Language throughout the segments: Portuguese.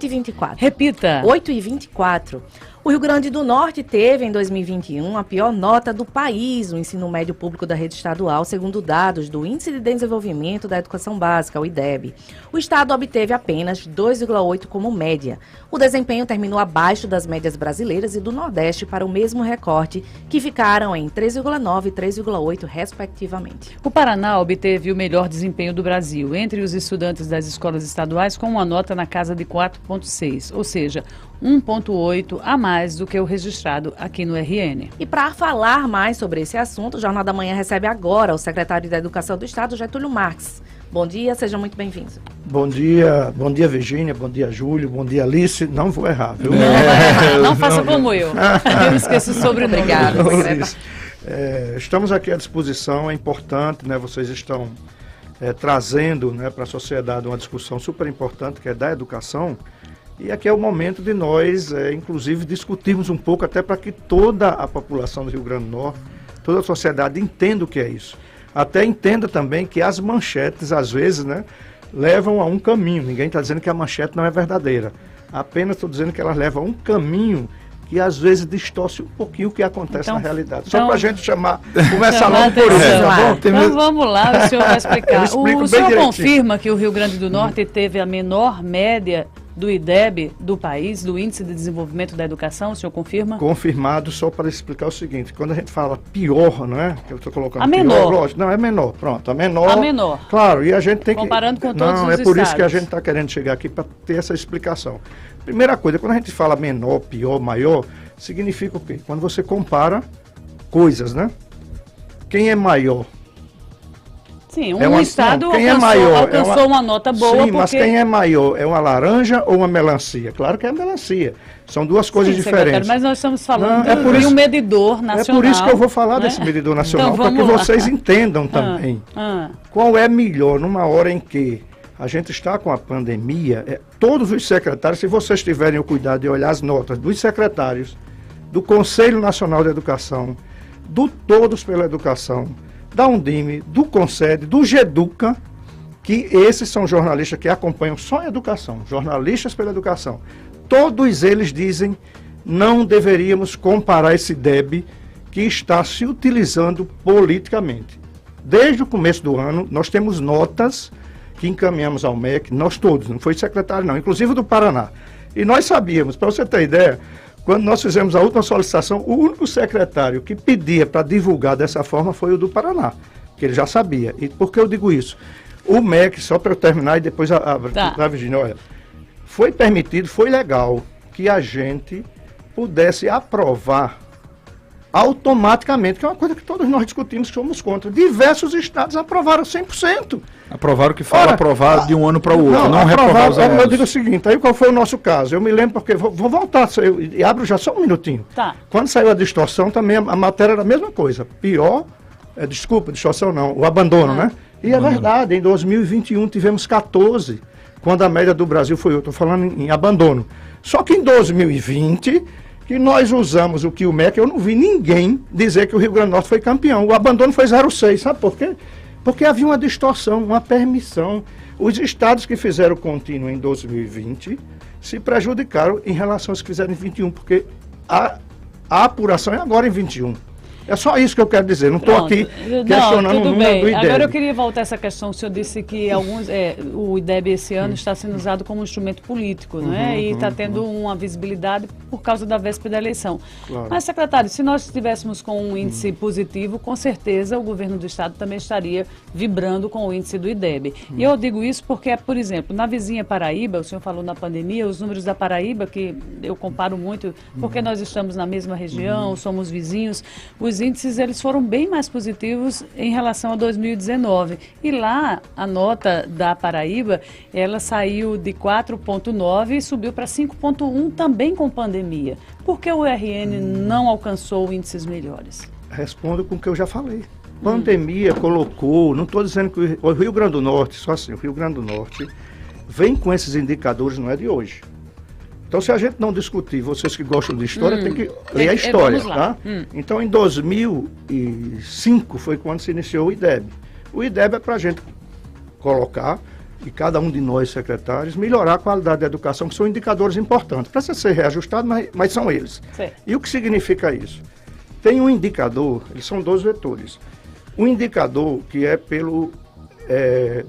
8h24. Repita. 8h24. O Rio Grande do Norte teve, em 2021, a pior nota do país no ensino médio público da rede estadual, segundo dados do Índice de Desenvolvimento da Educação Básica, o IDEB. O estado obteve apenas 2,8 como média. O desempenho terminou abaixo das médias brasileiras e do Nordeste para o mesmo recorte, que ficaram em 3,9 e 3,8, respectivamente. O Paraná obteve o melhor desempenho do Brasil entre os estudantes das escolas estaduais, com uma nota na casa de 4,6, ou seja, 1,8 a mais do que o registrado aqui no RN. E para falar mais sobre esse assunto, o Jornal da Manhã recebe agora o secretário da Educação do Estado, Getúlio Marques. Bom dia, seja muito bem-vindo. Bom dia Virgínia, bom dia Júlio, bom dia Alice. Não vou errar, viu? Não faça como eu. Eu esqueço o sobrenome. Obrigada, secretário. Estamos aqui à disposição, é importante, né? Vocês estão trazendo, né, para a sociedade uma discussão super importante, que é da educação. E aqui é o momento de nós, inclusive, discutirmos um pouco, até para que toda a população do Rio Grande do Norte, toda a sociedade entenda o que é isso. Até entenda também que as manchetes, às vezes, né, levam a um caminho. Ninguém está dizendo que a manchete não é verdadeira. Apenas estou dizendo que elas levam a um caminho que, às vezes, distorce um pouquinho o que acontece na realidade. Só para a gente começar logo por isso, tá bom? Então vamos lá, o senhor vai explicar. O senhor direitinho. confirma que o Rio Grande do Norte teve a menor média do IDEB do país, do Índice de Desenvolvimento da Educação, o senhor confirma? Confirmado, só para explicar o seguinte, quando a gente fala pior, não é? Que eu estou colocando a pior, menor. Lógico, não, é menor, pronto, a menor. A menor. Claro, e a gente tem comparando que... com todos os Não, é por estados. isso que a gente está querendo chegar aqui para ter essa explicação. Primeira coisa, quando a gente fala menor, pior, maior, significa o quê? Quando você compara coisas, né? Quem é maior? Sim, estado alcançou uma nota boa. Sim, porque... mas quem é maior? É uma laranja ou uma melancia? Claro que é a melancia. São duas coisas diferentes. Mas nós estamos falando de um medidor nacional. É por isso que eu vou falar desse medidor nacional, então, para que vocês entendam também. Qual é melhor numa hora em que a gente está com a pandemia, todos os secretários, se vocês tiverem o cuidado de olhar as notas dos secretários, do Conselho Nacional de Educação, do Todos pela Educação, da Undime, do Concede, do GEDUCA, que esses são jornalistas que acompanham só a educação, jornalistas pela educação. Todos eles dizem não deveríamos comparar esse IDEB que está se utilizando politicamente. Desde o começo do ano, nós temos notas que encaminhamos ao MEC, nós todos, não foi secretário não, inclusive do Paraná. E nós sabíamos, para você ter ideia, quando nós fizemos a última solicitação, o único secretário que pedia para divulgar dessa forma foi o do Paraná, que ele já sabia. E por que eu digo isso? O MEC, só para eu terminar e depois a Virgínia, olha, foi permitido, foi legal que a gente pudesse aprovar automaticamente, que é uma coisa que todos nós discutimos, que somos contra. Diversos estados aprovaram 100%. Aprovaram que fala aprovar de um ano para o outro, não reprovar os alunos. Eu digo o seguinte, aí qual foi o nosso caso? Eu me lembro porque, vou voltar, e abro já só um minutinho. Tá. Quando saiu a distorção, também a matéria era a mesma coisa. Pior, distorção não, o abandono, né? E é verdade, em 2021 tivemos 14, quando a média do Brasil foi, eu estou falando em abandono. Só que em 2020... que nós usamos o que o MEC, eu não vi ninguém dizer que o Rio Grande do Norte foi campeão. O abandono foi 0,6, sabe por quê? Porque havia uma distorção, uma permissão. Os estados que fizeram contínuo em 2020 se prejudicaram em relação aos que fizeram em 21, porque a apuração é agora em 21. É só isso que eu quero dizer, não estou aqui questionando o número do IDEB. Agora eu queria voltar a essa questão, o senhor disse que o IDEB esse ano está sendo usado como instrumento político, não é? E está tendo uma visibilidade por causa da véspera da eleição. Claro. Mas, secretário, se nós estivéssemos com um índice positivo, com certeza o governo do estado também estaria vibrando com o índice do IDEB. E eu digo isso porque, por exemplo, na vizinha Paraíba, o senhor falou na pandemia, os números da Paraíba, que eu comparo muito, porque nós estamos na mesma região, somos vizinhos, os índices eles foram bem mais positivos em relação a 2019. E lá, a nota da Paraíba, ela saiu de 4,9 e subiu para 5,1 também com pandemia. Por que o RN não alcançou índices melhores? Respondo com o que eu já falei. Pandemia colocou, não estou dizendo que o Rio Grande do Norte, só assim, o Rio Grande do Norte vem com esses indicadores, não é de hoje. Então, se a gente não discutir, vocês que gostam de história, tem que ler a história, tá? Então, em 2005 foi quando se iniciou o IDEB. O IDEB é para a gente colocar e cada um de nós, secretários, melhorar a qualidade da educação, que são indicadores importantes. Precisa ser reajustado, mas são eles. Sim. E o que significa isso? Tem um indicador, eles são 2 vetores. Um indicador que é pelo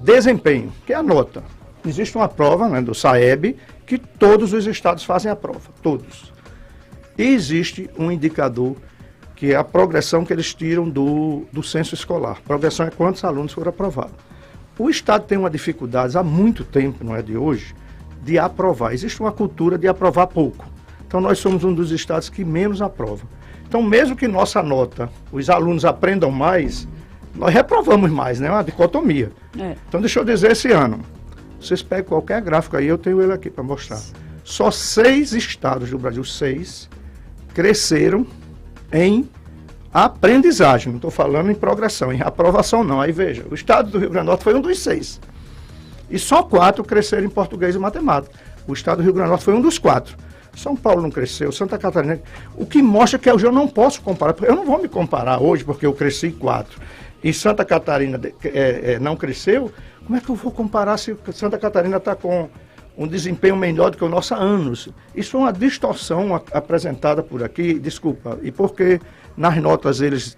desempenho, que é a nota. Existe uma prova, né, do SAEB, que todos os estados fazem a prova, todos. E existe um indicador que é a progressão que eles tiram do censo escolar. Progressão é quantos alunos foram aprovados. O estado tem uma dificuldade há muito tempo, não é de hoje, de aprovar. Existe uma cultura de aprovar pouco. Então nós somos um dos estados que menos aprovam. Então mesmo que nossa nota, os alunos aprendam mais, nós reprovamos mais, né? É uma dicotomia. Então deixa eu dizer esse ano. Vocês pegam qualquer gráfico aí, eu tenho ele aqui para mostrar. Só 6 estados do Brasil, 6, cresceram em aprendizagem. Não estou falando em progressão, em aprovação não. Aí veja, o estado do Rio Grande do Norte foi um dos 6. E só 4 cresceram em português e matemática. O estado do Rio Grande do Norte foi um dos 4. São Paulo não cresceu, Santa Catarina... O que mostra que eu não posso comparar. Eu não vou me comparar hoje porque eu cresci 4. E Santa Catarina não cresceu. Como é que eu vou comparar se Santa Catarina está com um desempenho melhor do que o nosso há anos? Isso é uma distorção apresentada por aqui, desculpa, e porque nas notas eles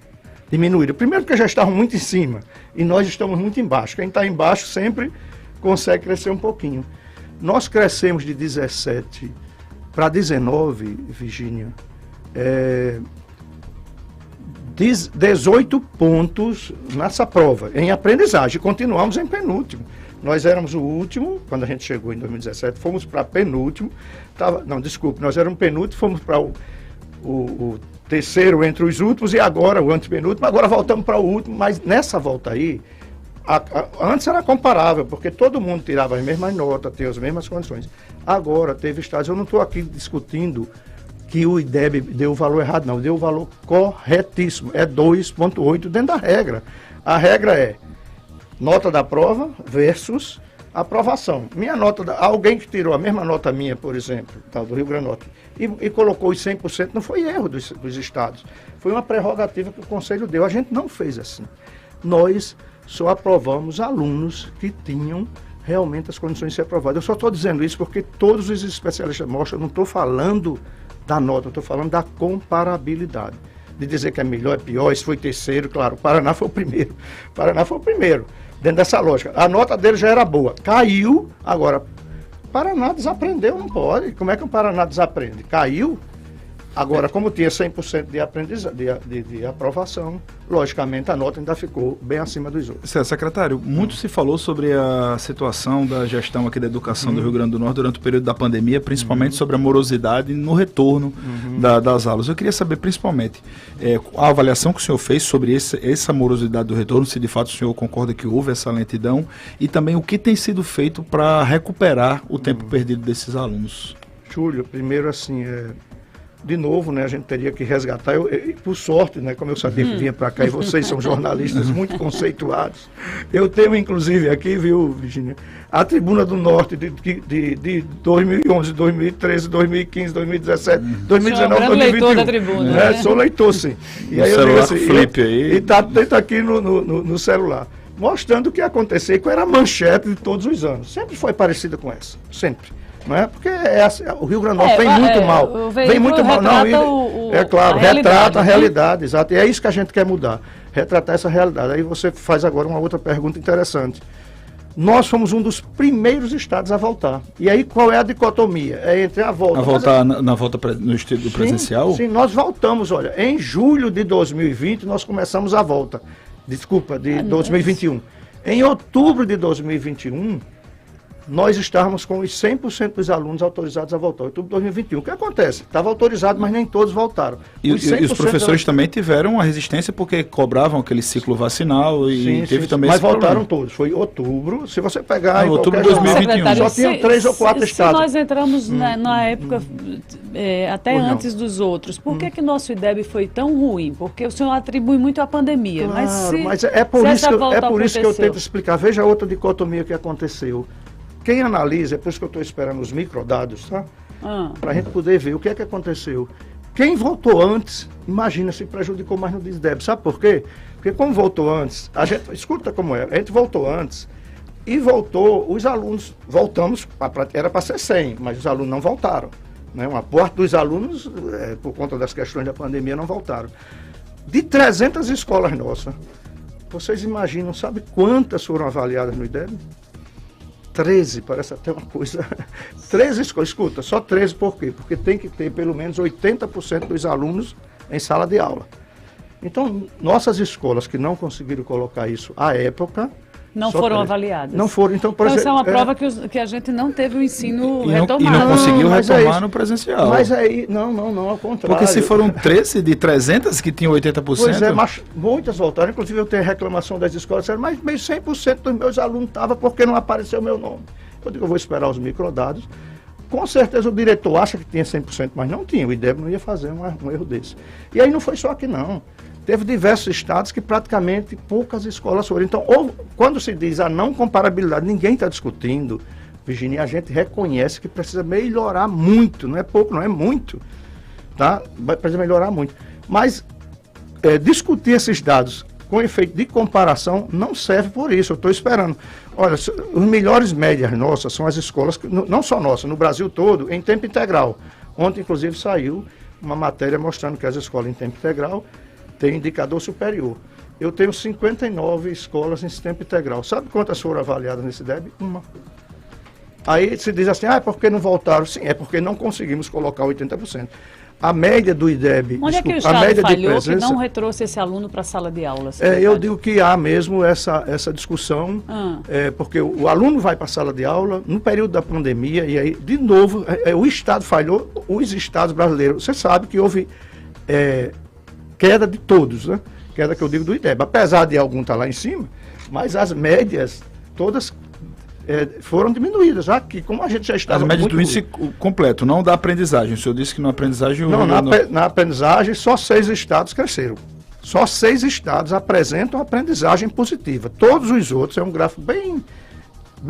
diminuíram. Primeiro porque já estavam muito em cima, e nós estamos muito embaixo. Quem está embaixo sempre consegue crescer um pouquinho. Nós crescemos de 17 para 19, Virgínia, 18 pontos nessa prova, em aprendizagem. Continuamos em penúltimo. Nós éramos o último, quando a gente chegou em 2017, fomos para penúltimo. Nós éramos penúltimo, fomos para o terceiro entre os últimos e agora o antepenúltimo. Agora voltamos para o último, mas nessa volta aí, antes era comparável, porque todo mundo tirava as mesmas notas, tinha as mesmas condições. Agora teve estágios, eu não estou aqui discutindo que o IDEB deu o valor errado, não, deu o valor corretíssimo, é 2,8 dentro da regra. A regra é nota da prova versus aprovação. Minha nota, alguém que tirou a mesma nota minha, por exemplo, do Rio Grande do Norte, e colocou os 100%, não foi erro dos estados, foi uma prerrogativa que o Conselho deu. A gente não fez assim. Nós só aprovamos alunos que tinham realmente as condições de ser aprovados. Eu só estou dizendo isso porque todos os especialistas mostram, eu não estou falando da nota, eu estou falando da comparabilidade. De dizer que é melhor, é pior, esse foi terceiro, claro, o Paraná foi o primeiro. O Paraná foi o primeiro, dentro dessa lógica. A nota dele já era boa, caiu, agora, o Paraná desaprendeu, não pode. Como é que o Paraná desaprende? Caiu. Agora, como tinha 100% de aprovação, logicamente a nota ainda ficou bem acima dos outros. Secretário, muito se falou sobre a situação da gestão aqui da educação do Rio Grande do Norte durante o período da pandemia, principalmente sobre a morosidade no retorno das aulas. Eu queria saber, principalmente, a avaliação que o senhor fez sobre essa morosidade do retorno, se de fato o senhor concorda que houve essa lentidão, e também o que tem sido feito para recuperar o tempo perdido desses alunos. Júlio, primeiro assim, de novo, né, a gente teria que resgatar, por sorte, né, como eu sabia que vinha para cá, e vocês são jornalistas muito conceituados, eu tenho inclusive aqui, viu, Virgínia, a Tribuna do Norte de 2011, 2013, 2015, 2017, 2019, 2021. Leitor da Tribuna, né? Sou leitor, sim. E aí eu digo assim, e está dentro aqui no celular, mostrando o que ia acontecer e qual era a manchete de todos os anos. Sempre foi parecida com essa, sempre. Não é? Porque o Rio Grande do Norte vem muito mal. Vem muito mal. Não, claro, retrata a realidade, exato. E é isso que a gente quer mudar. Retratar essa realidade. Aí você faz agora uma outra pergunta interessante. Nós fomos um dos primeiros estados a voltar. E aí qual é a dicotomia? É entre a volta... Na volta no estilo presencial? Sim, nós voltamos, olha. Em julho de 2020 nós começamos a volta. Desculpa, de 2021. Em outubro de 2021... nós estávamos com os 100% dos alunos autorizados a voltar. Outubro de 2021. O que acontece? Estava autorizado, mas nem todos voltaram. E os professores também tiveram uma resistência porque cobravam aquele ciclo vacinal e teve também mas voltaram todos. Foi outubro, se você pegar... outubro de 2021. Só tinham 3 ou 4 estados. Se nós entramos na época, até antes dos outros, por que nosso IDEB foi tão ruim? Porque o senhor atribui muito à pandemia. Claro, mas é por isso que eu tento explicar. Veja outra dicotomia que aconteceu. Quem analisa, é por isso que eu estou esperando os microdados, tá? Para a gente poder ver o que é que aconteceu. Quem voltou antes, imagina, se prejudicou mais no IDEB. Sabe por quê? Porque como voltou antes, escuta como é, a gente voltou antes, E voltou, os alunos, voltamos, era para ser 100, mas os alunos não voltaram. Né? Uma parte dos alunos, por conta das questões da pandemia, não voltaram. De 300 escolas nossas, vocês imaginam, sabe quantas foram avaliadas no IDEB? 13, parece até uma coisa... 13 escolas, escuta, só 13 por quê? Porque tem que ter pelo menos 80% dos alunos em sala de aula. Então, nossas escolas que não conseguiram colocar isso à época... Não foram avaliadas. Não foram, então, por exemplo... Isso é uma prova que a gente não teve o ensino retomado. E não conseguiu retomar no presencial. Mas aí, não, ao contrário. Porque se foram 13 de 300 que tinham 80%... Pois é, mas muitas voltaram. Inclusive, eu tenho reclamação das escolas, mas meio 100% dos meus alunos estavam porque não apareceu o meu nome. Eu digo, eu vou esperar os microdados. Com certeza o diretor acha que tinha 100%, mas não tinha. O IDEB não ia fazer um erro desse. E aí não foi só aqui, não. Teve diversos estados que praticamente poucas escolas foram. Então, quando se diz a não comparabilidade, ninguém está discutindo, Virginia, a gente reconhece que precisa melhorar muito, não é pouco, não é muito, tá? Precisa melhorar muito. Mas discutir esses dados com efeito de comparação não serve por isso, eu estou esperando. Olha, os melhores médias nossas são as escolas, não só nossas, no Brasil todo, em tempo integral. Ontem, inclusive, saiu uma matéria mostrando que as escolas em tempo integral tem indicador superior. Eu tenho 59 escolas em tempo integral. Sabe quantas foram avaliadas nesse IDEB? Uma. Aí se diz assim, é porque não voltaram? Sim, é porque não conseguimos colocar 80%. A média do IDEB... Onde é que o Estado falhou que não retrouxe esse aluno para a sala de aula? Eu digo que há mesmo essa discussão, porque o aluno vai para a sala de aula no período da pandemia, e aí, de novo, o Estado falhou, os estados brasileiros. Você sabe que houve... queda de todos, né? Queda que eu digo do IDEB. Apesar de algum estar lá em cima, mas as médias todas foram diminuídas. Já que, como a gente já estava... As médias do índice completo, não da aprendizagem. O senhor disse que na aprendizagem... Na aprendizagem, só 6 estados cresceram. Só 6 estados apresentam aprendizagem positiva. Todos os outros, é um gráfico bem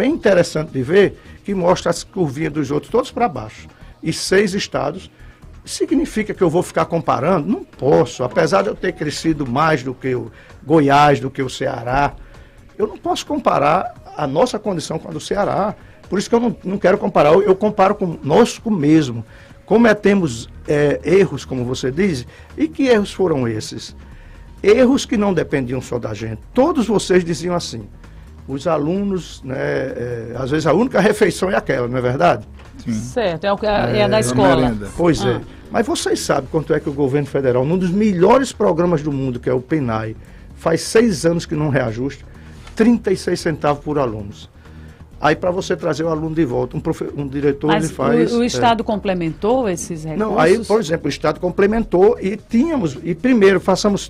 interessante de ver, que mostra as curvinhas dos outros todos para baixo. E 6 estados... Significa que eu vou ficar comparando? Não posso. Apesar de eu ter crescido mais do que o Goiás, do que o Ceará, eu não posso comparar a nossa condição com a do Ceará. Por isso que eu não quero comparar. Eu comparo conosco mesmo. Cometemos erros, como você diz. E que erros foram esses? Erros que não dependiam só da gente. Todos vocês diziam assim. Os alunos, né, às vezes a única refeição é aquela, não é verdade? Sim. Certo, é a da escola. Pois é. Mas vocês sabem quanto é que o governo federal, num dos melhores programas do mundo, que é o PENAI, faz 6 anos que não reajusta, 36 centavos por alunos. Aí para você trazer o aluno de volta, um diretor ele faz... o Estado complementou esses recursos? Não, aí, por exemplo, o Estado complementou e primeiro, passamos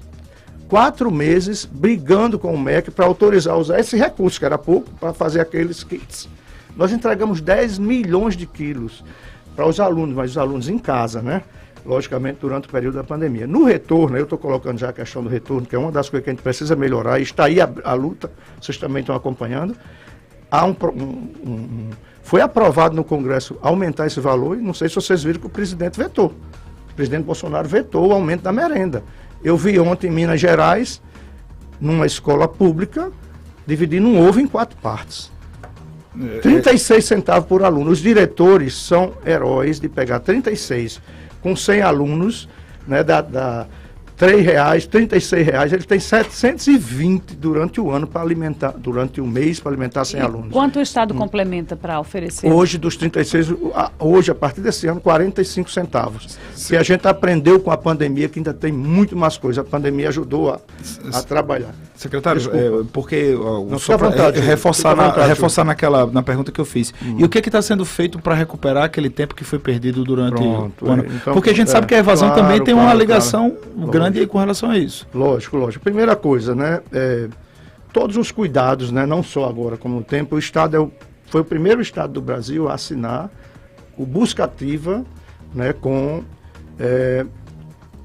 4 meses brigando com o MEC para autorizar usar esse recurso, que era pouco, para fazer aqueles kits. Nós entregamos 10 milhões de quilos para os alunos, mas os alunos em casa, né? Logicamente, durante o período da pandemia. No retorno, eu estou colocando já a questão do retorno, que é uma das coisas que a gente precisa melhorar, e está aí a luta, vocês também estão acompanhando. Foi aprovado no Congresso aumentar esse valor, e não sei se vocês viram que o presidente vetou. O presidente Bolsonaro vetou o aumento da merenda. Eu vi ontem em Minas Gerais, numa escola pública, dividindo um ovo em 4 partes. 36 centavos por aluno. Os diretores são heróis de pegar 36 com 100 alunos, né, dá R$3, R$36, ele tem 720 durante o ano para alimentar, durante o mês para alimentar 100 alunos. Quanto o Estado complementa para oferecer? Hoje, dos 36, hoje, a partir desse ano, 45 centavos. Se a gente aprendeu com a pandemia, que ainda tem muito mais coisa, a pandemia ajudou a trabalhar. Secretário, porque vontade, reforçar na pergunta que eu fiz. E o que está sendo feito para recuperar aquele tempo que foi perdido durante o ano? Então, porque a gente sabe que a evasão também tem uma ligação grande aí com relação a isso. Lógico. Primeira coisa, né? Todos os cuidados, né? Não só agora, como no tempo, o Estado foi o primeiro Estado do Brasil a assinar o Busca Ativa, né? Com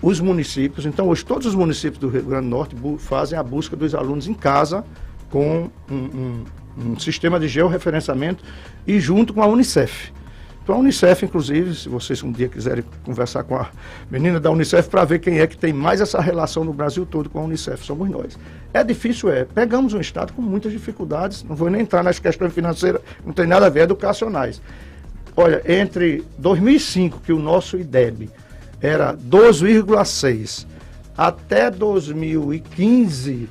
os municípios. Então, hoje, todos os municípios do Rio Grande do Norte fazem a busca dos alunos em casa com um sistema de georreferenciamento e junto com a Unicef. Então a Unicef, inclusive, se vocês um dia quiserem conversar com a menina da Unicef para ver quem é que tem mais essa relação no Brasil todo com a Unicef, somos nós. É difícil, pegamos um estado com muitas dificuldades, não vou nem entrar nas questões financeiras, não tem nada a ver, educacionais. Olha, entre 2005, que o nosso IDEB era 12,6, até 2015,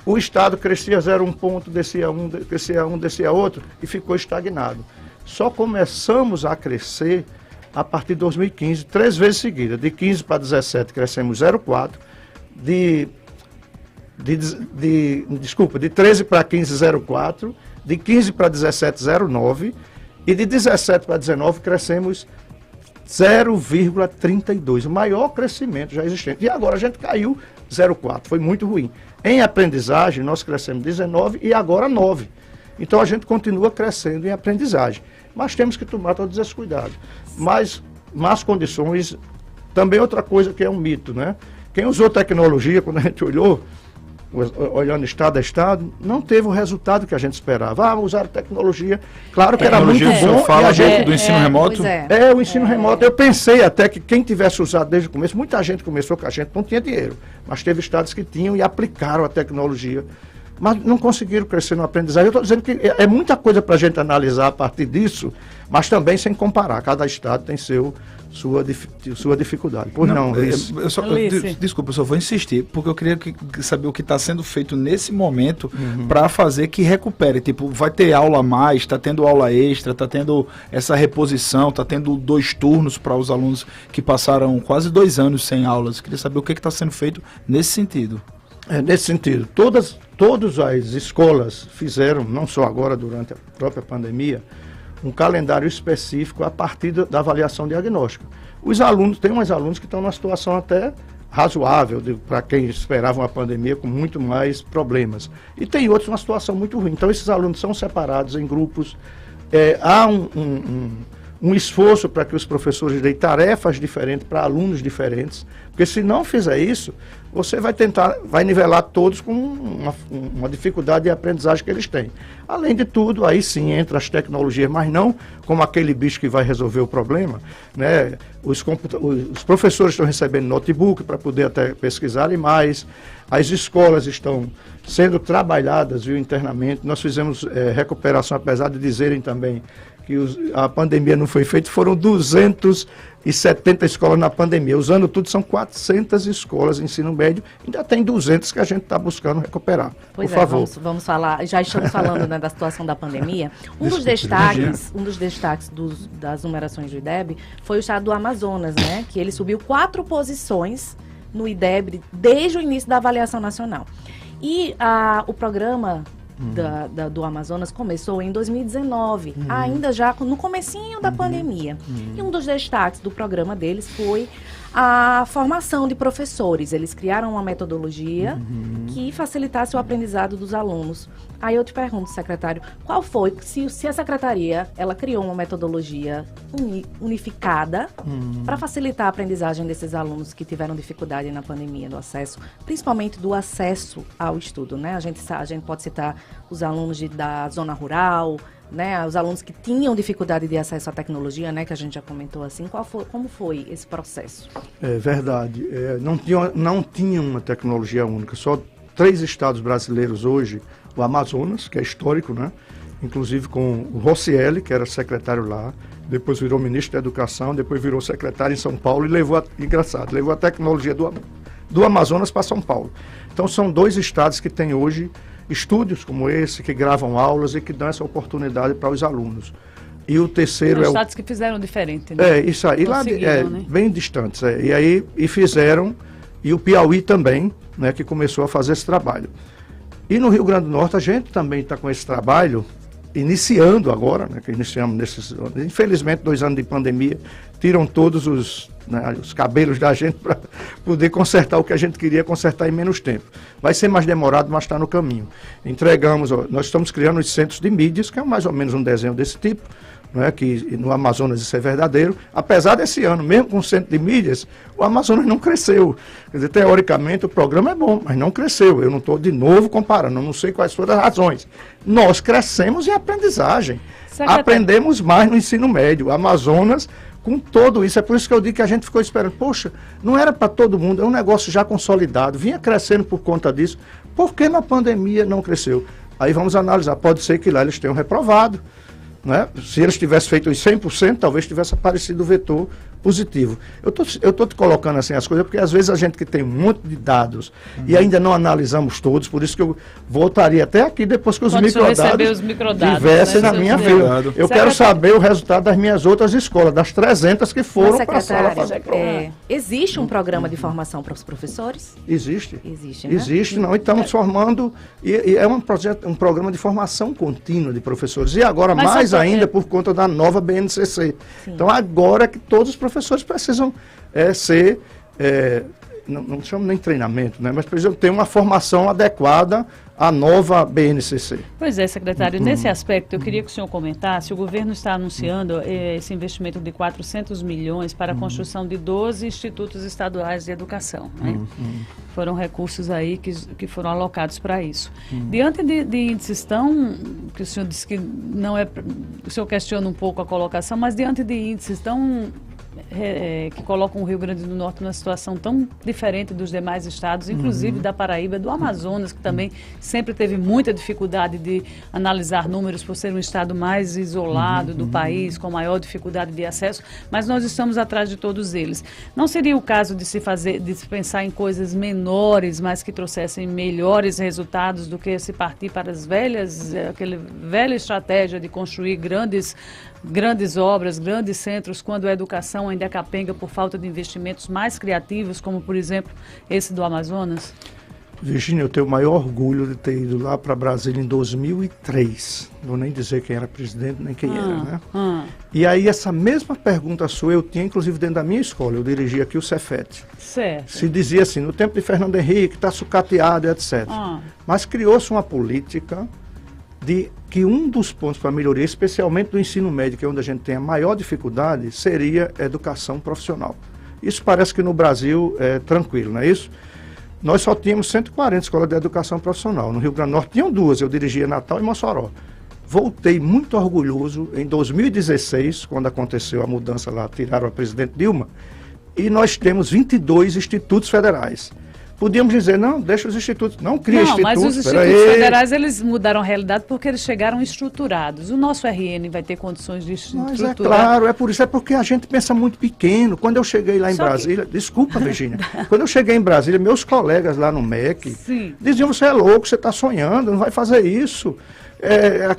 o estado crescia 0,1 ponto, descia um, descia outro, e ficou estagnado. Só começamos a crescer a partir de 2015, 3 vezes seguidas. De 15 para 17 crescemos 0,4, de 13 para 15, 0,4, de 15 para 17, 0,9, e de 17 para 19 crescemos 0,32, o maior crescimento já existente. E agora a gente caiu 0,4, foi muito ruim. Em aprendizagem, nós crescemos 19 e agora 9. Então a gente continua crescendo em aprendizagem. Mas temos que tomar todos esses cuidados. Mas más condições, também outra coisa que é um mito, né? Quem usou tecnologia, quando a gente olhou, olhando estado a estado, não teve o resultado que a gente esperava. Usaram tecnologia, claro que era muito bom. Fala do ensino remoto? O ensino remoto. Eu pensei até que quem tivesse usado desde o começo, muita gente começou com a gente, não tinha dinheiro, mas teve estados que tinham e aplicaram a tecnologia, mas não conseguiram crescer no aprendizagem. Eu estou dizendo que é muita coisa para a gente analisar a partir disso, mas também sem comparar. Cada estado tem sua dificuldade. Desculpa, eu só vou insistir, porque eu queria saber o que está sendo feito nesse momento para fazer que recupere. Tipo, vai ter aula a mais, está tendo aula extra, está tendo essa reposição, está tendo 2 turnos para os alunos que passaram quase 2 anos sem aulas. Eu queria saber o que está sendo feito nesse sentido. Nesse sentido, todas as escolas fizeram, não só agora durante a própria pandemia, um calendário específico a partir da avaliação diagnóstica. Os alunos, tem uns alunos que estão numa situação até razoável, para quem esperava uma pandemia com muito mais problemas. E tem outros numa situação muito ruim. Então esses alunos são separados em grupos, há um esforço para que os professores deem tarefas diferentes para alunos diferentes, porque se não fizer isso, você vai nivelar todos com uma dificuldade de aprendizagem que eles têm. Além de tudo, aí sim entra as tecnologias, mas não como aquele bicho que vai resolver o problema, né? Os professores estão recebendo notebook para poder até pesquisarem mais, as escolas estão sendo trabalhadas, internamente. Nós fizemos recuperação, apesar de dizerem também que a pandemia não foi feita, foram 270 escolas na pandemia. Usando tudo, são 400 escolas de ensino médio, ainda tem 200 que a gente está buscando recuperar. Pois por favor. Vamos falar, já estamos falando, né, da situação da pandemia. Um dos destaques das numerações do IDEB foi o estado do Amazonas, né, que ele subiu 4 posições no IDEB desde o início da avaliação nacional. E o programa do Amazonas começou em 2019, ainda já no comecinho da pandemia. E um dos destaques do programa deles foi a formação de professores. Eles criaram uma metodologia que facilitasse o aprendizado dos alunos. Aí eu te pergunto, secretário, qual foi, se a secretaria, ela criou uma metodologia unificada para facilitar a aprendizagem desses alunos que tiveram dificuldade na pandemia do acesso, principalmente do acesso ao estudo, né? A gente pode citar os alunos da zona rural, né, os alunos que tinham dificuldade de acesso à tecnologia, né, que a gente já comentou assim. Como foi esse processo? É verdade. Não tinha uma tecnologia única. Só 3 estados brasileiros hoje, o Amazonas, que é histórico, né, inclusive com o Rocieli, que era secretário lá, depois virou ministro da Educação, depois virou secretário em São Paulo e levou a tecnologia do Amazonas para São Paulo. Então são 2 estados que têm hoje estúdios como esse, que gravam aulas e que dão essa oportunidade para os alunos. E o terceiro os estados que fizeram diferente, né? Isso aí, lá né? Bem distantes. E fizeram, e o Piauí também, né, que começou a fazer esse trabalho. E no Rio Grande do Norte a gente também está com esse trabalho, iniciando agora, né, que iniciamos infelizmente 2 anos de pandemia, tiram todos os cabelos da gente para poder consertar o que a gente queria consertar em menos tempo. Vai ser mais demorado, mas está no caminho. Nós estamos criando os centros de mídias, que é mais ou menos um desenho desse tipo, não é? Que no Amazonas isso é verdadeiro, apesar desse ano, mesmo com o centro de mídias, o Amazonas não cresceu. Quer dizer, teoricamente o programa é bom, mas não cresceu. Eu não estou de novo comparando, não sei quais foram as razões. Nós crescemos em aprendizagem, aprendemos mais no ensino médio. O Amazonas, com tudo isso, é por isso que eu digo que a gente ficou esperando, poxa, não era para todo mundo, é um negócio já consolidado, vinha crescendo por conta disso, por que na pandemia não cresceu? Aí vamos analisar, pode ser que lá eles tenham reprovado, né? Se eles tivessem feito os 100%, talvez tivesse aparecido o vetor positivo. Eu tô te colocando assim as coisas, porque às vezes a gente que tem um monte de dados e ainda não analisamos todos, por isso que eu voltaria até aqui depois que os microdados estivessem na minha fila. Eu quero saber o resultado das minhas outras escolas, das 300 que foram para a sala fazer prova. Existe um programa de formação para os professores? Existe. Existe, né? Existe, não. Estamos formando, e é um programa de formação contínua de professores. E agora, mais ainda, por conta da nova BNCC. Sim. Então, agora que todos os professores precisam ser, não chamo nem treinamento, né? Mas precisam ter uma formação adequada à nova BNCC. Pois é, secretário, nesse aspecto eu queria que o senhor comentasse, o governo está anunciando esse investimento de 400 milhões para a construção de 12 institutos estaduais de educação, né? Foram recursos aí que foram alocados para isso. Diante de índices tão, que o senhor disse que não é, o senhor questiona um pouco a colocação, mas diante de índices tão que colocam o Rio Grande do Norte numa situação tão diferente dos demais estados, inclusive da Paraíba, do Amazonas, que também sempre teve muita dificuldade de analisar números por ser um estado mais isolado do país, com maior dificuldade de acesso, mas nós estamos atrás de todos eles. Não seria o caso de se pensar em coisas menores, mas que trouxessem melhores resultados do que se partir para aquela velha estratégia de construir grandes obras, grandes centros, quando a educação ainda é capenga por falta de investimentos mais criativos, como, por exemplo, esse do Amazonas? Virgínia, eu tenho o maior orgulho de ter ido lá para Brasília em 2003. Não vou nem dizer quem era presidente, nem quem era, né? E aí, essa mesma pergunta sua eu tinha, inclusive, dentro da minha escola. Eu dirigia aqui o Cefet. Certo. Se dizia assim, no tempo de Fernando Henrique, está sucateado, etc. Mas criou-se uma política de que um dos pontos para melhoria, especialmente do ensino médio, que é onde a gente tem a maior dificuldade, seria a educação profissional. Isso parece que no Brasil é tranquilo, não é isso? Nós só tínhamos 140 escolas de educação profissional. No Rio Grande do Norte tinham 2, eu dirigia Natal e Mossoró. Voltei muito orgulhoso em 2016, quando aconteceu a mudança lá, tiraram a presidente Dilma, e nós temos 22 institutos federais. Podíamos dizer, não, deixa os institutos, não cria institutos. Não, mas os institutos federais, eles mudaram a realidade porque eles chegaram estruturados. O nosso RN vai ter condições de estruturar. Mas é claro, é por isso, é porque a gente pensa muito pequeno. Quando eu cheguei lá em Brasília, desculpa, Virgínia, quando eu cheguei em Brasília, meus colegas lá no MEC diziam, você é louco, você está sonhando, não vai fazer isso.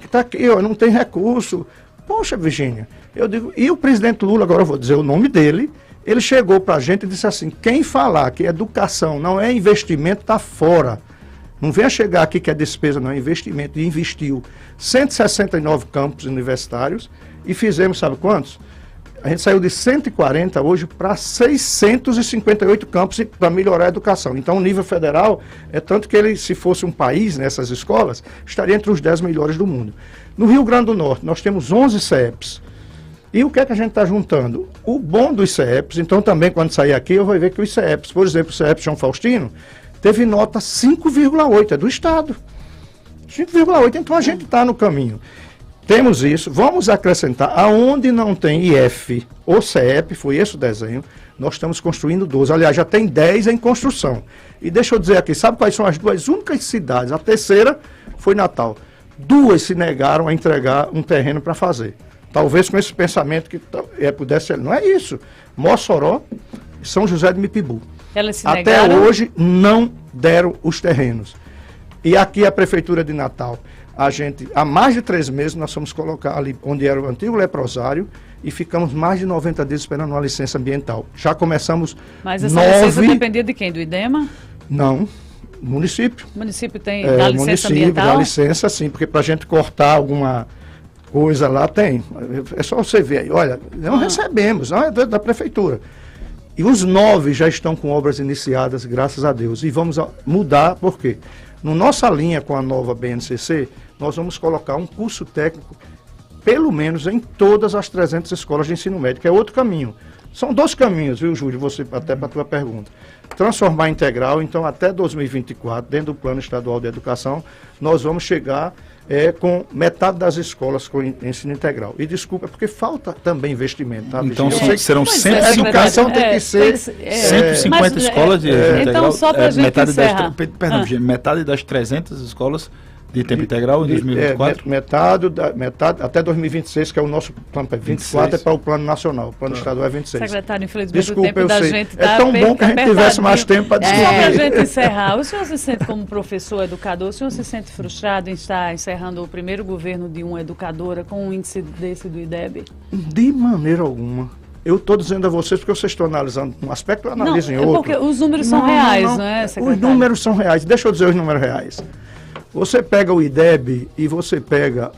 Está aqui, ó, não tem recurso. Poxa, Virgínia, eu digo, e o presidente Lula, agora eu vou dizer o nome dele, ele chegou para a gente e disse assim, quem falar que educação não é investimento está fora. Não venha chegar aqui que é despesa, não é investimento. E investiu 169 campos universitários e fizemos, sabe quantos? A gente saiu de 140 hoje para 658 campos para melhorar a educação. Então o nível federal é tanto que ele, se fosse um país nessas escolas, estaria entre os 10 melhores do mundo. No Rio Grande do Norte nós temos 11 CEPs. E o que é que a gente está juntando? O bom dos CEPs, então também quando sair aqui eu vou ver que os CEPs, por exemplo, o CEP João Faustino, teve nota 5,8, é do Estado. 5,8, então a gente está no caminho. Temos isso, vamos acrescentar, aonde não tem IF ou CEP, foi esse o desenho, nós estamos construindo 12, aliás, já tem 10 em construção. E deixa eu dizer aqui, sabe quais são as duas únicas cidades? A terceira foi Natal. 2 se negaram a entregar um terreno para fazer. Talvez com esse pensamento que pudesse ser. Não é isso. Mossoró e São José de Mipibu. Até hoje não deram os terrenos. E aqui a Prefeitura de Natal, há mais de 3 meses, nós fomos colocar ali onde era o antigo leprosário e ficamos mais de 90 dias esperando uma licença ambiental. Já começamos 9... Mas essa licença dependia de quem? Do IDEMA? Não. Município. O município dá licença ambiental? Dá licença, sim, porque para a gente cortar alguma coisa lá tem. É só você ver aí. Olha, não recebemos, não é da prefeitura. E os 9 já estão com obras iniciadas, graças a Deus. E vamos mudar, por quê? Na nossa linha com a nova BNCC, nós vamos colocar um curso técnico pelo menos em todas as 300 escolas de ensino médio, que é outro caminho. São 2 caminhos, viu, Júlio, você, até para a tua pergunta. Transformar integral, então até 2024, dentro do Plano Estadual de Educação, nós vamos chegar com metade das escolas com ensino integral. E desculpa, é porque falta também investimento, tá? Então A serão 150, educação tem que ser... 150 escolas de integral. Então, só para a gente encerrar. Perdão, metade das 300 escolas de tempo integral em 2024? Metade, até 2026, que é o nosso plano, 24 é para o plano nacional, o plano estadual é 26. Secretário, infelizmente Desculpa, o tempo da gente está é tão bom que a gente tivesse mais tempo para discutir. Só para a gente encerrar, o senhor se sente como professor, educador, o senhor se sente frustrado em estar encerrando o primeiro governo de uma educadora com um índice desse do IDEB? De maneira alguma. Eu estou dizendo a vocês porque vocês estão analisando um aspecto, eu analiso em outro. Porque os números são reais, não é, secretário? Os números são reais. Deixa eu dizer os números reais. Você pega o IDEB e você pega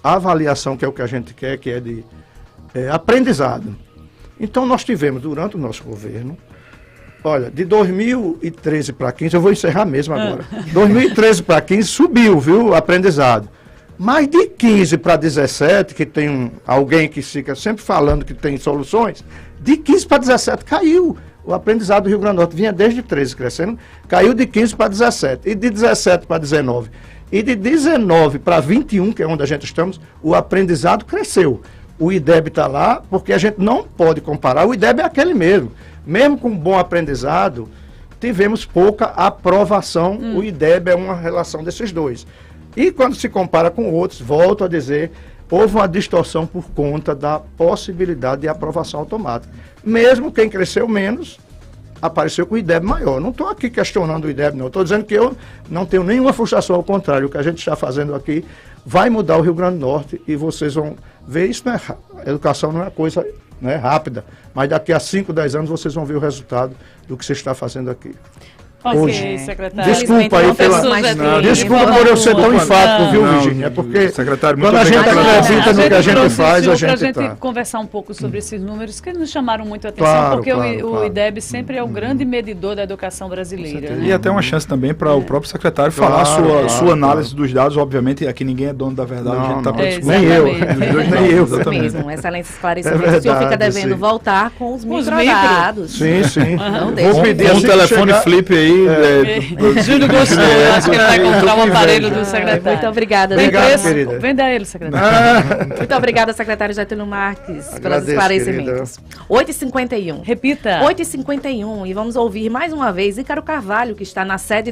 a avaliação, que é o que a gente quer, que é de aprendizado. Então, nós tivemos, durante o nosso governo, olha, de 2013 para 15, eu vou encerrar mesmo agora, 2013 para 15 subiu, viu, o aprendizado. Mas de 15 para 17, que tem alguém que fica sempre falando que tem soluções, de 15 para 17 caiu. O aprendizado do Rio Grande do Norte vinha desde 13 crescendo, caiu de 15 para 17, e de 17 para 19. E de 19 para 21, que é onde a gente estamos, o aprendizado cresceu. O IDEB está lá, porque a gente não pode comparar, o IDEB é aquele mesmo. Mesmo com bom aprendizado, tivemos pouca aprovação, o IDEB é uma relação desses dois. E quando se compara com outros, volto a dizer, houve uma distorção por conta da possibilidade de aprovação automática. Mesmo quem cresceu menos, apareceu com o IDEB maior. Não estou aqui questionando o IDEB, não. Estou dizendo que eu não tenho nenhuma frustração, ao contrário. O que a gente está fazendo aqui vai mudar o Rio Grande do Norte e vocês vão ver. Isso não é, a educação não é coisa rápida, mas daqui a 5, 10 anos vocês vão ver o resultado do que você está fazendo aqui. Ok, secretário. Desculpa aí desculpa por eu ser tão enfático, viu, Virginia? É porque quando a gente acredita no que a gente faz, a gente tá. Conversar um pouco sobre esses números que nos chamaram muito a atenção, porque o IDEB sempre é o grande medidor da educação brasileira. Né? E até uma chance também para o próprio secretário falar sua análise dos dados. Obviamente, aqui ninguém é dono da verdade, a gente está para discutir. Nem eu. Isso mesmo, excelente esclarecimento. O senhor fica devendo voltar com os microdados. Sim. Vou pedir um telefone flip aí. Júlio gostou, acho que ele vai comprar um aparelho do secretário. Muito obrigada. Obrigado, querida. Venda ele, secretário. Muito obrigada, secretário Getúlio Marques, pelos esclarecimentos. 8h51. Repita. 8h51 e vamos ouvir mais uma vez Ícaro Carvalho, que está na sede